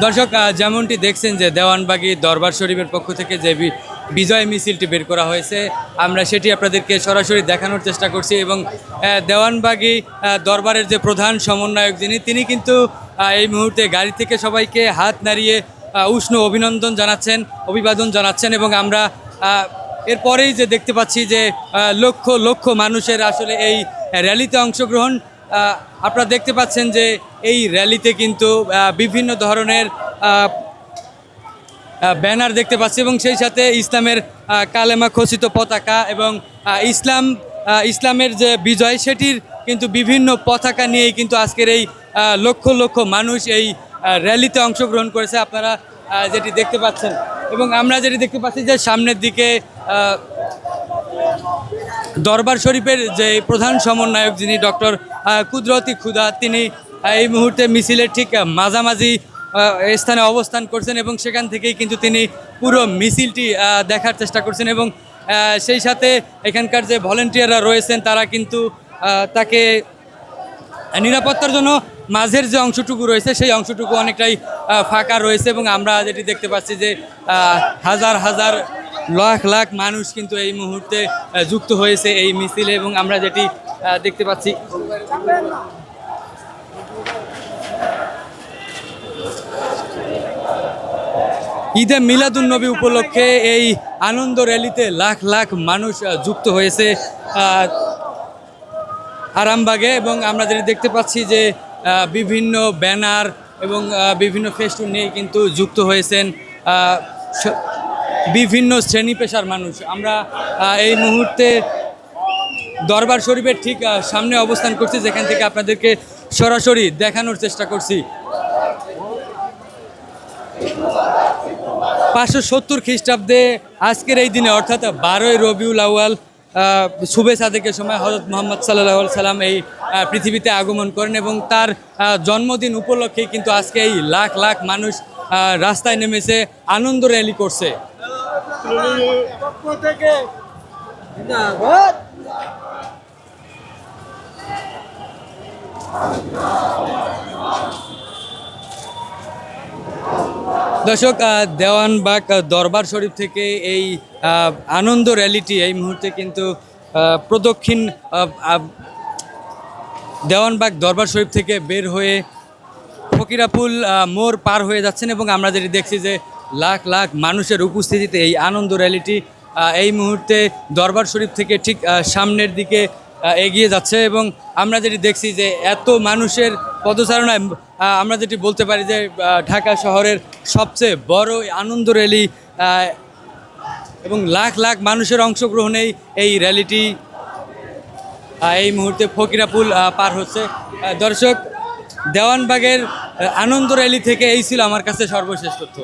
দর্শক যেমনটি দেখছেন যে দেওয়ানবাগী দরবার শরীফের পক্ষ থেকে যে বিজয় মিছিলটি বের করা হয়েছে, আমরা সেটি আপনাদেরকে সরাসরি দেখানোর চেষ্টা করছি। এবং দেওয়ানবাগী দরবারের যে প্রধান সমন্বয়ক তিনি কিন্তু এই মুহূর্তে গাড়ি থেকে সবাইকে হাত নাড়িয়ে উষ্ণ অভিবাদন জানাচ্ছেন। এবং আমরা এরপরেই যে দেখতে পাচ্ছি যে লক্ষ লক্ষ মানুষের আসলে এই র্যালিতে অংশগ্রহণ। আপনারা দেখতে পাচ্ছেন যে এই র্যালিতে কিন্তু বিভিন্ন ধরনের ব্যানার দেখতে পাচ্ছি এবং সেই সাথে ইসলামের কালেমা খচিত পতাকা এবং ইসলামের যে বিজয় সেটির কিন্তু বিভিন্ন পতাকা নিয়েই কিন্তু আজকের এই লক্ষ লক্ষ মানুষ এই র্যালিতে অংশগ্রহণ করেছে, আপনারা যেটি দেখতে পাচ্ছেন। এবং আমরা যেটি দেখতে পাচ্ছি যে সামনের দিকে দরবার শরীফের যে প্রধান সমন্বয়ক যিনি ডক্টর কুদরতি খুদা, তিনি এই মুহূর্তে মিছিলের ঠিক মাঝামাঝি স্থানে অবস্থান করছেন এবং সেখান থেকেই কিন্তু তিনি পুরো মিছিলটি দেখার চেষ্টা করছেন। এবং সেই সাথে এখানকার যে ভলেন্টিয়াররা রয়েছেন তারা কিন্তু তাকে নিরাপত্তার জন্য মাঝের যে অংশটুকু রয়েছে সেই অংশটুকু অনেকটাই ফাঁকা রয়েছে। এবং আমরা যেটি দেখতে পাচ্ছি যে হাজার হাজার লাখ লাখ মানুষ কিন্তু এই মুহূর্তে যুক্ত হয়েছে এই মিছিলে। এবং আমরা যেটি দেখতে পাচ্ছি ঈদে মিলাদুন্নবী উপলক্ষে এই আনন্দ র্যালিতে লাখ লাখ মানুষ যুক্ত হয়েছে আরামবাগে। এবং আমরা যেটি দেখতে পাচ্ছি যে বিভিন্ন ব্যানার এবং বিভিন্ন ফেস্টুন নিয়ে কিন্তু যুক্ত হয়েছেন বিভিন্ন শ্রেণী পেশার মানুষ। আমরা এই মুহূর্তে দরবার শরীফের ঠিক সামনে অবস্থান করছি, যেখান থেকে আপনাদেরকে সরাসরি দেখানোর চেষ্টা করছি। 570 খ্রিস্টাব্দে আজকের এই দিনে অর্থাৎ 12ই রবিউল আউয়াল শুভে সাদেকের সময় হযরত মুহাম্মদ সাল্লাল্লাহু আলাইহি সাল্লাম এই পৃথিবীতে আগমন করেন এবং তার জন্মদিন উপলক্ষেই কিন্তু আজকে এই লাখ লাখ মানুষ রাস্তায় নেমেছে, আনন্দ র্যালি করছে। দর্শক দেওয়ানবাগ দরবার শরীফ থেকে এই আনন্দ র্যালিটি এই মুহূর্তে কিন্তু প্রদক্ষিণ দেওয়ানবাগ দরবার শরীফ থেকে বের হয়ে ফকিরাপুল মোড় পার হয়ে যাচ্ছেন। এবং আমরা যেটি দেখছি যে লাখ লাখ মানুষের উপস্থিতিতে এই আনন্দ র্যালিটি এই মুহূর্তে দরবার শরীফ থেকে ঠিক সামনের দিকে এগিয়ে যাচ্ছে। এবং আমরা যেটি দেখছি যে এত মানুষের পদচারণায় আমরা যেটি বলতে পারি যে ঢাকা শহরের সবচেয়ে বড় আনন্দ র্যালি এবং লাখ লাখ মানুষের অংশগ্রহণেই এই র্যালিটি এই মুহূর্তে ফকিরাপুল পার হচ্ছে। দর্শক, দেওয়ানবাগের আনন্দ র্যালি থেকে এই ছিল আমার কাছে সর্বশেষ তথ্য।